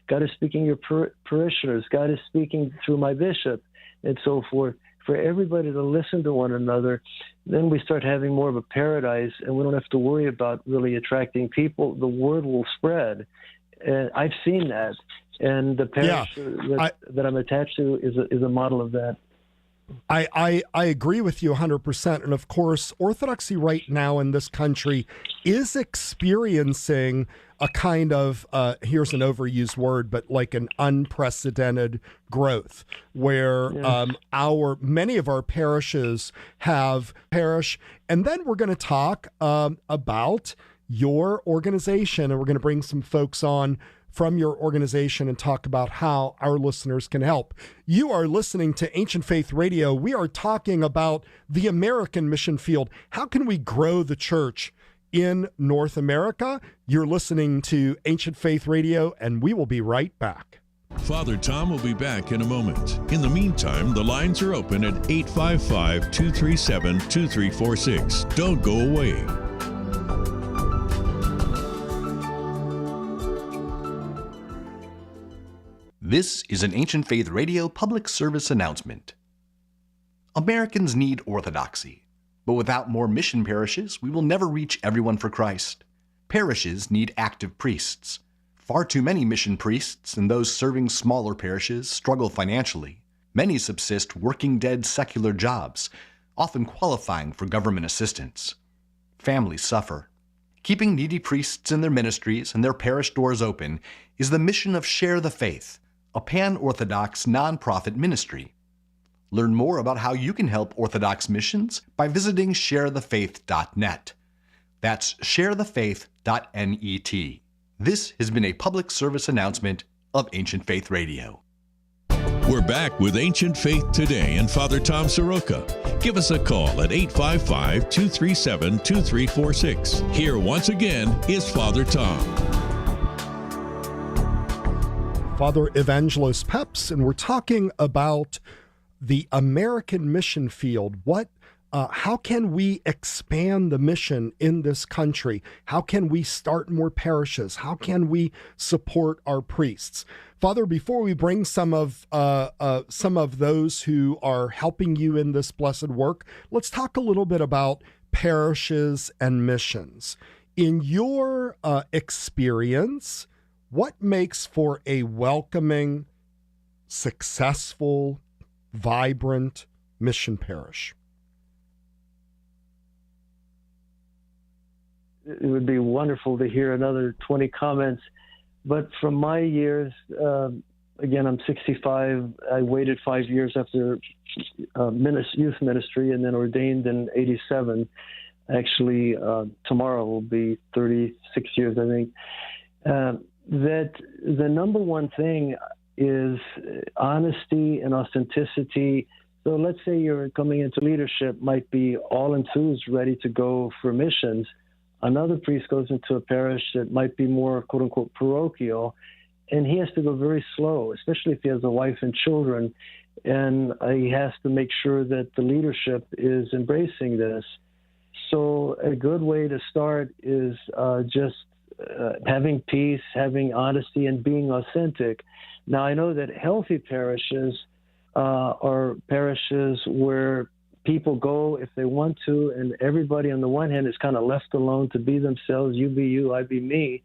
God is speaking to your parishioners. God is speaking through my bishop, and so forth. For everybody to listen to one another, then we start having more of a paradise, and we don't have to worry about really attracting people. The word will spread. And I've seen that, and the parish that I'm attached to is a model of that. I agree with you 100%. And of course, Orthodoxy right now in this country is experiencing a kind of, here's an overused word, but like an unprecedented growth where many of our parishes have parish. And then we're going to talk about your organization, and we're going to bring some folks on from your organization and talk about how our listeners can help. You are listening to Ancient Faith Radio. We are talking about the American mission field. How can we grow the church in North America? You're listening to Ancient Faith Radio, and we will be right back. Father Tom will be back in a moment. In the meantime, the lines are open at 855-237-2346. Don't go away. This is an Ancient Faith Radio public service announcement. Americans need orthodoxy, but without more mission parishes, we will never reach everyone for Christ. Parishes need active priests. Far too many mission priests and those serving smaller parishes struggle financially. Many subsist working dead secular jobs, often qualifying for government assistance. Families suffer. Keeping needy priests in their ministries and their parish doors open is the mission of Share the Faith, a pan-Orthodox nonprofit ministry. Learn more about how you can help Orthodox missions by visiting sharethefaith.net. That's sharethefaith.net. This has been a public service announcement of Ancient Faith Radio. We're back with Ancient Faith Today and Father Tom Soroka. Give us a call at 855-237-2346. Here once again is Father Tom. Father Evangelos Pepps, and we're talking about the American mission field. How can we expand the mission in this country? How can we start more parishes? How can we support our priests? Father, before we bring some of those who are helping you in this blessed work, let's talk a little bit about parishes and missions. In your experience, what makes for a welcoming, successful, vibrant mission parish? It would be wonderful to hear another 20 comments. But from my years, again, I'm 65. I waited 5 years after youth ministry and then ordained in 87. Actually, tomorrow will be 36 years, I think. That the number one thing is honesty and authenticity. So let's say you're coming into leadership, might be all enthused, ready to go for missions. Another priest goes into a parish that might be more, quote unquote, parochial, and he has to go very slow, especially if he has a wife and children. And he has to make sure that the leadership is embracing this. So a good way to start is just having peace, having honesty, and being authentic. Now, I know that healthy parishes are parishes where people go if they want to, and everybody on the one hand is kind of left alone to be themselves, you be you, I be me.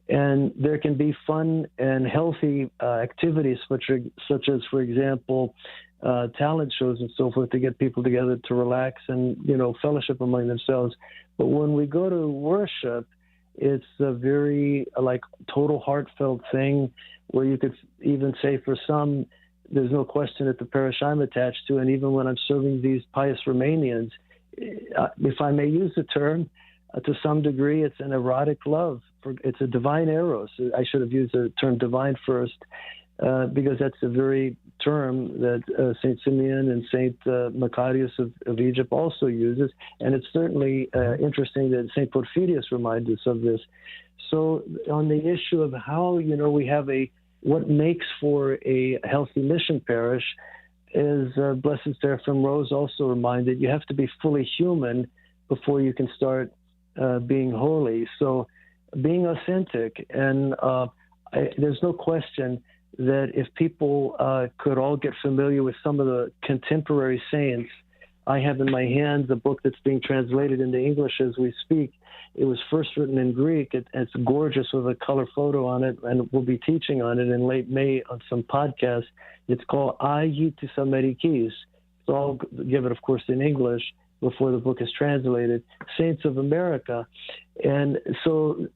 And there can be fun and healthy activities, such as, for example, talent shows and so forth, to get people together to relax and, fellowship among themselves. But when we go to worship, it's a very total heartfelt thing where you could even say for some, there's no question at the parish I'm attached to, and even when I'm serving these pious Romanians, if I may use the term, to some degree, it's an erotic love. It's a divine eros. I should have used the term divine first, because that's the very term that St. Simeon and St. Macarius of Egypt also uses. And it's certainly interesting that St. Porphyrius reminds us of this. So on the issue of how, we have what makes for a healthy mission parish is Blessed Seraphim Rose also reminded, you have to be fully human before you can start being holy. So being authentic. And there's no question that if people could all get familiar with some of the contemporary saints. I have in my hands a book that's being translated into English as we speak. It was first written in Greek. It's gorgeous with a color photo on it, and we'll be teaching on it in late May on some podcasts. It's called Ayi tis Amerikis. So I'll give it, of course, in English before the book is translated, Saints of America. And so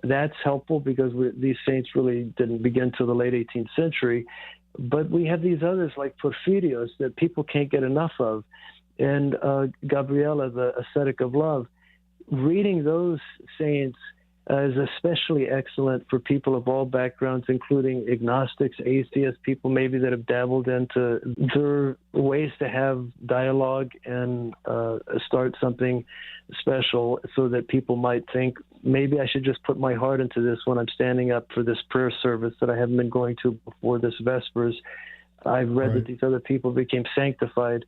that's helpful because these saints really didn't begin till the late 18th century. But we have these others like Porphyrios that people can't get enough of. And Gabriela, the ascetic of love. Reading those saints is especially excellent for people of all backgrounds, including agnostics, atheists, people maybe that have dabbled into their ways to have dialogue and start something special so that people might think, maybe I should just put my heart into this when I'm standing up for this prayer service that I haven't been going to before this Vespers. I've read that these other people became sanctified.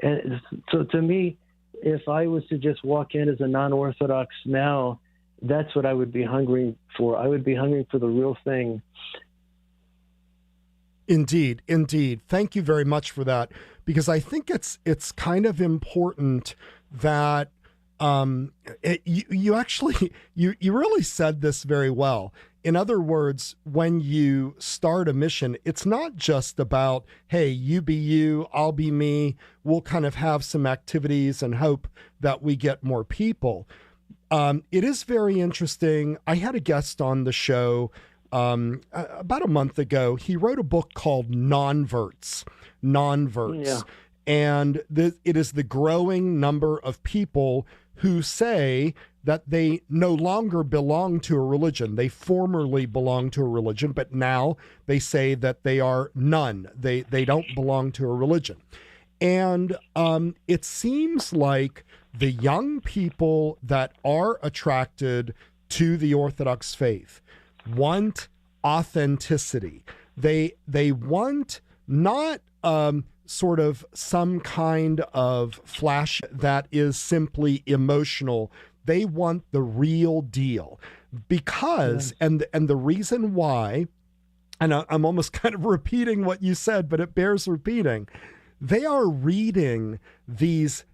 And so to me, if I was to just walk in as a non-Orthodox now, that's what I would be hungry for. I would be hungry for the real thing. Indeed, indeed. Thank you very much for that, because I think it's kind of important that you really said this very well. In other words, when you start a mission, it's not just about, hey, you be you, I'll be me. We'll kind of have some activities and hope that we get more people. It is very interesting. I had a guest on the show about a month ago. He wrote a book called Non-Verts. Yeah. And it is the growing number of people who say that they no longer belong to a religion. They formerly belonged to a religion, but now they say that they are none. They don't belong to a religion. And it seems like the young people that are attracted to the Orthodox faith want authenticity. They want not sort of some kind of flash that is simply emotional. They want the real deal because, and the reason why, and I'm almost kind of repeating what you said, but it bears repeating. They are reading these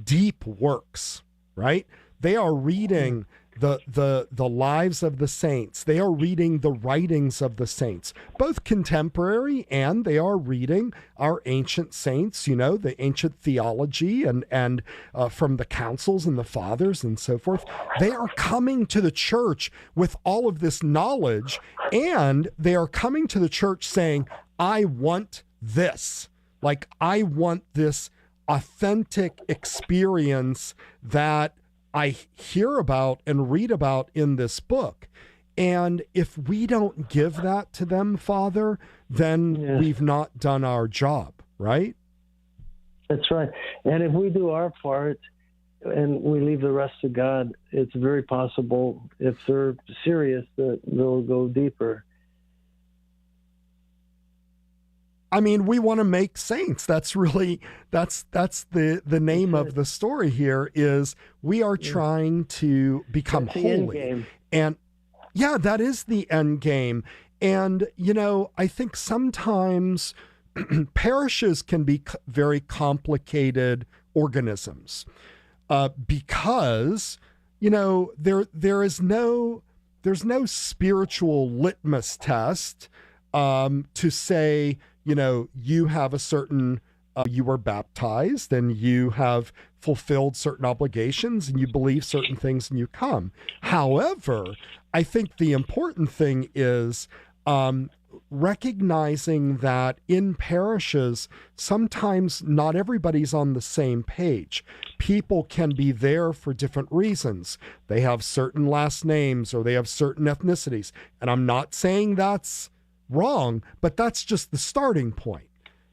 deep works, right? They are reading the lives of the saints. They are reading the writings of the saints, both contemporary, and they are reading our ancient saints, you know, the ancient theology and from the councils and the fathers and so forth. They are coming to the church with all of this knowledge, and they are coming to the church saying, I want this. Like, I want this authentic experience that I hear about and read about in this book. And if we don't give that to them, Father, then we've not done our job, right? That's right. And if we do our part and we leave the rest to God, it's very possible, if they're serious, that they'll go deeper. I mean, we want to make saints. That's the name of the story here is we are trying to become holy. And yeah, that is the end game. And, you know, I think sometimes parishes can be very complicated organisms because, you know, there's no spiritual litmus test to say, you know, you have a certain, you were baptized and you have fulfilled certain obligations and you believe certain things and you come. However, I think the important thing is recognizing that in parishes, sometimes not everybody's on the same page. People can be there for different reasons. They have certain last names or they have certain ethnicities. And I'm not saying that's wrong, but that's just the starting point.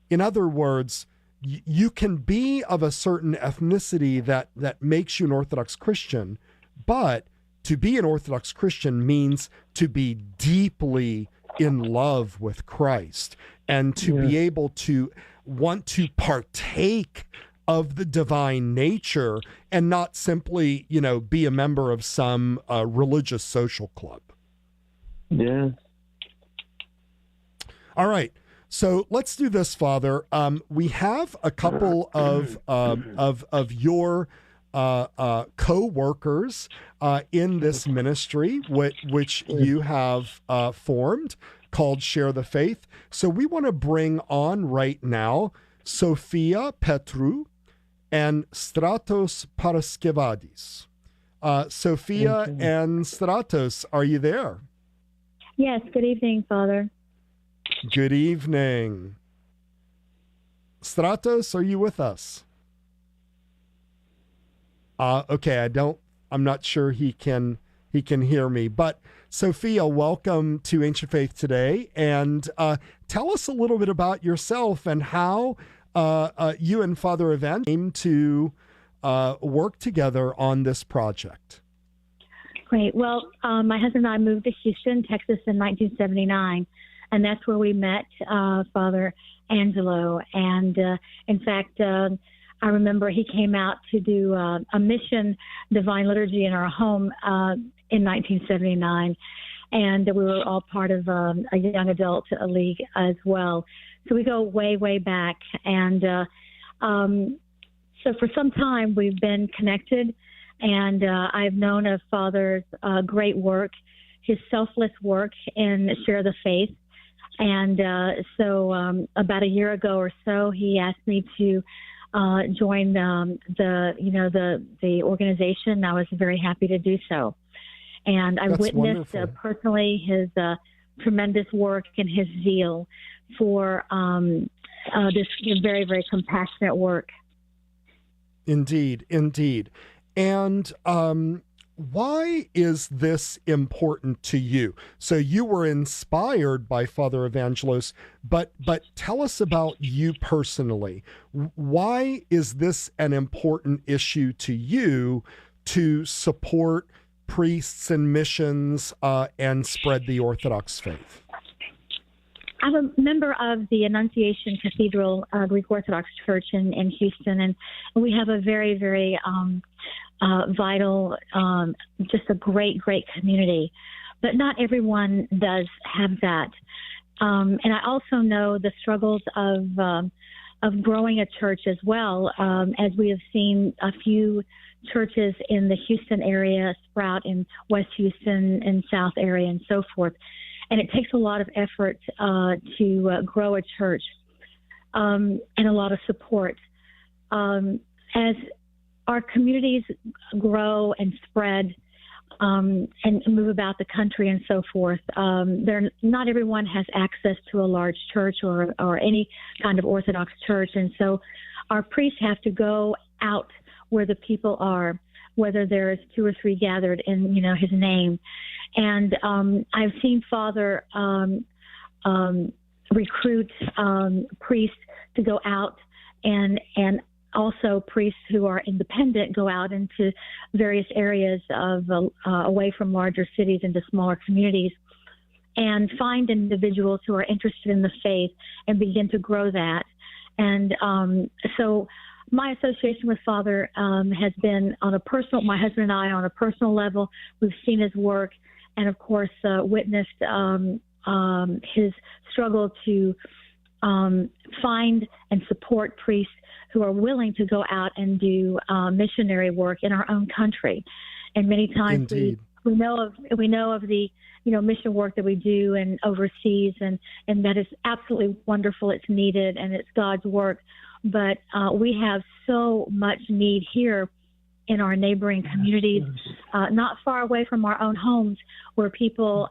In other words, you can be of a certain ethnicity that makes you an Orthodox Christian, but to be an Orthodox Christian means to be deeply in love with Christ and to be able to want to partake of the divine nature and not simply, you know, be a member of some religious social club. Yeah. All right. So let's do this, Father. We have a couple of your co-workers in this ministry, which you have formed, called Share the Faith. So we want to bring on right now Sophia Petru and Stratos Paraskevadis. Sophia and Stratos, are you there? Yes, good evening, Father. Good evening. Stratos, are you with us? Okay, I'm not sure he can hear me, but Sophia, welcome to Ancient Faith Today, and tell us a little bit about yourself and how you and Father Evangelos came to work together on this project. Great. Well, my husband and I moved to Houston, Texas in 1979, and that's where we met Father Angelo. And in fact, I remember he came out to do a mission divine liturgy in our home in 1979, and we were all part of a young adult league as well. So we go way, way back. And so for some time we've been connected, and I've known of Father's great work, his selfless work in Share the Faith. And so about a year ago or so, he asked me to join the organization. I was very happy to do so. And I witnessed personally his tremendous work and his zeal for this very, very compassionate work. Indeed, indeed. And why is this important to you? So you were inspired by Father Evangelos, but tell us about you personally. Why is this an important issue to you to support priests and missions and spread the Orthodox faith? I'm a member of the Annunciation Cathedral Greek Orthodox Church in Houston, and we have a very, very vital, just a great, great community. But not everyone does have that. And I also know the struggles of growing a church as well, as we have seen a few churches in the Houston area sprout in West Houston and South area and so forth. And it takes a lot of effort to grow a church and a lot of support. As our communities grow and spread and move about the country and so forth, not everyone has access to a large church or any kind of Orthodox church. And so our priests have to go out where the people are, whether there's 2 or 3 gathered in, his name. And I've seen Father recruit priests to go out, and also priests who are independent go out into various areas of away from larger cities into smaller communities, and find individuals who are interested in the faith and begin to grow that. And so my association with Father has been on a personal, my husband and I on a personal level. We've seen his work and, of course, witnessed his struggle to find and support priests who are willing to go out and do missionary work in our own country. And many times we know of the mission work that we do and overseas, and that is absolutely wonderful. It's needed and it's God's work. But we have so much need here in our neighboring communities, not far away from our own homes, where people,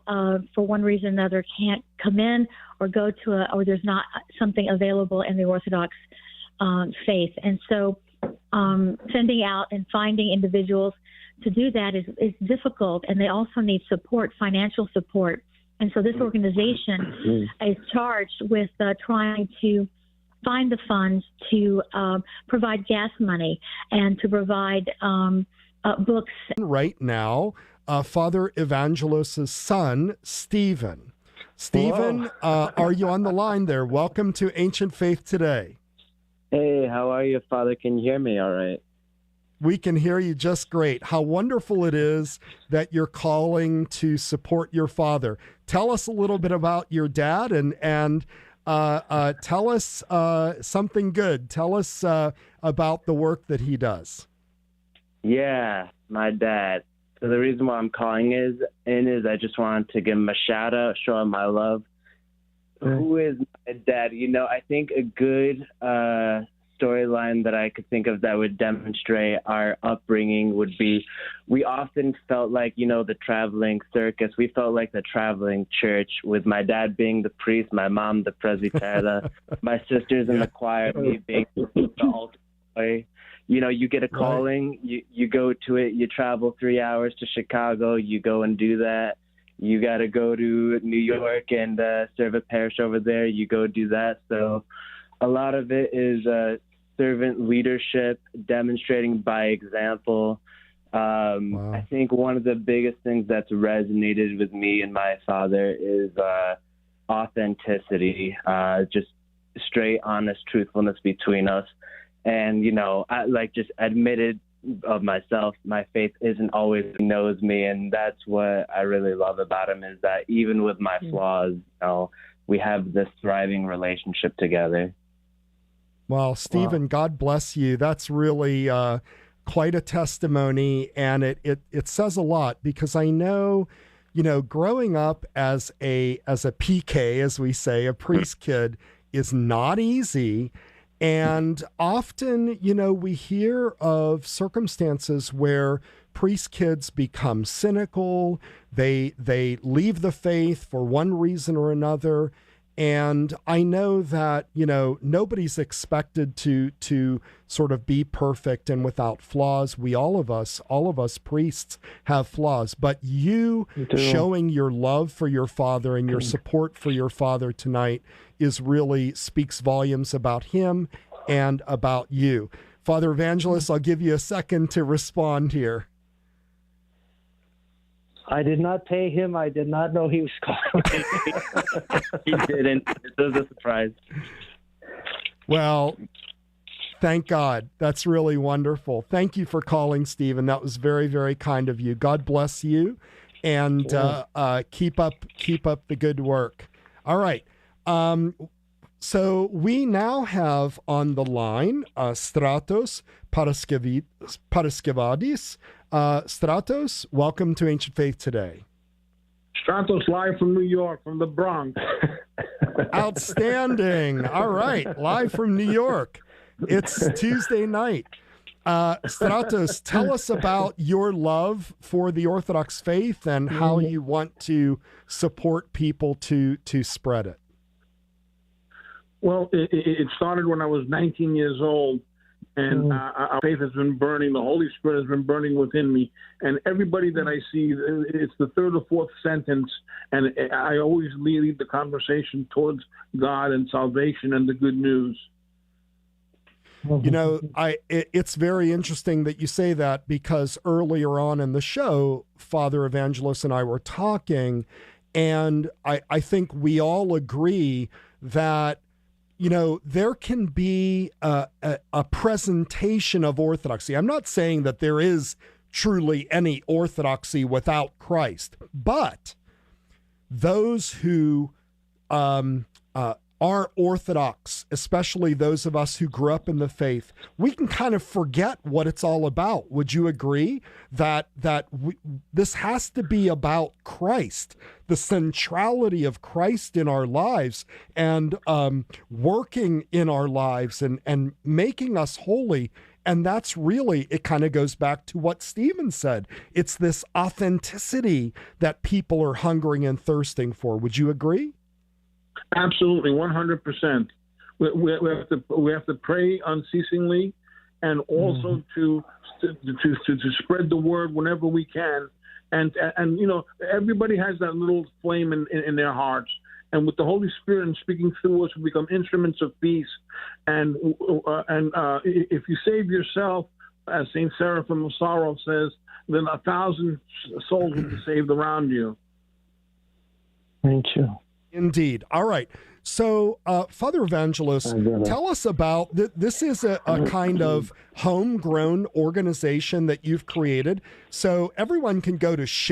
for one reason or another, can't come in or go to or there's not something available in the Orthodox faith. And so sending out and finding individuals to do that is difficult, and they also need support, financial support. And so this organization is charged with trying to find the funds to provide gas money and to provide books. Right now, Father Evangelos' son, Stephen. Stephen, are you on the line there? Welcome to Ancient Faith Today. Hey, how are you, Father? Can you hear me all right? We can hear you just great. How wonderful it is that you're calling to support your father. tell us a little bit about your dad and tell us something good. Tell us about the work that he does. Yeah, my dad. So the reason why I'm calling is I just wanted to give him a shout out, show him my love. Who is my dad? I think a good storyline that I could think of that would demonstrate our upbringing would be, we often felt like, the traveling circus. We felt like the traveling church, with my dad being the priest, my mom the presbytera, my sisters in the choir, me being the altar boy. You get a calling, you go to it, you travel 3 hours to Chicago, you go and do that. You got to go to New York and serve a parish over there. You go do that. So a lot of it is servant leadership, demonstrating by example. Wow. I think one of the biggest things that's resonated with me and my father is authenticity, just straight, honest truthfulness between us. And, I just admitted of myself, my faith isn't always knows me, and that's what I really love about him, is that even with my flaws, we have this thriving relationship together. Well, Stephen, God bless you. That's really quite a testimony, and it says a lot, because I know, growing up as a PK, as we say, a priest kid, is not easy. And often, we hear of circumstances where priest kids become cynical, they leave the faith for one reason or another. And I know that, nobody's expected to sort of be perfect and without flaws. All of us priests have flaws, but you showing your love for your father and your support for your father tonight really speaks volumes about him and about you. Father Evangelos, I'll give you a second to respond here. I did not pay him. I did not know he was calling. He didn't. It was a surprise. Well, thank God. That's really wonderful. Thank you for calling, Stephen. That was very, very kind of you. God bless you, and keep up the good work. All right. So we now have on the line Stratos Paraskevadis. Stratos, welcome to Ancient Faith Today. Stratos, live from New York, from the Bronx. Outstanding. All right, live from New York. It's Tuesday night. Stratos, tell us about your love for the Orthodox faith and how you want to support people to spread it. Well, it started when I was 19 years old, and our faith has been burning. The Holy Spirit has been burning within me. And everybody that I see, it's the third or fourth sentence, and I always lead the conversation towards God and salvation and the good news. It's very interesting that you say that, because earlier on in the show, Father Evangelos and I were talking, and I think we all agree that there can be a presentation of orthodoxy. I'm not saying that there is truly any orthodoxy without Christ, but those who are Orthodox, especially those of us who grew up in the faith, we can kind of forget what it's all about. Would you agree that this has to be about Christ, the centrality of Christ in our lives, and working in our lives and making us holy? And that's really, it kind of goes back to what Stephen said. It's this authenticity that people are hungering and thirsting for. Would you agree? Absolutely, 100%. We have to pray unceasingly, and also to spread the word whenever we can. And everybody has that little flame in their hearts. And with the Holy Spirit and speaking through us, we become instruments of peace. And if you save yourself, as Saint Seraphim of Sorrow says, then 1,000 souls will be saved around you. Thank you. Indeed. All right. So, Father Evangelos, tell us about this. Is a kind of homegrown organization that you've created, so everyone can go to share.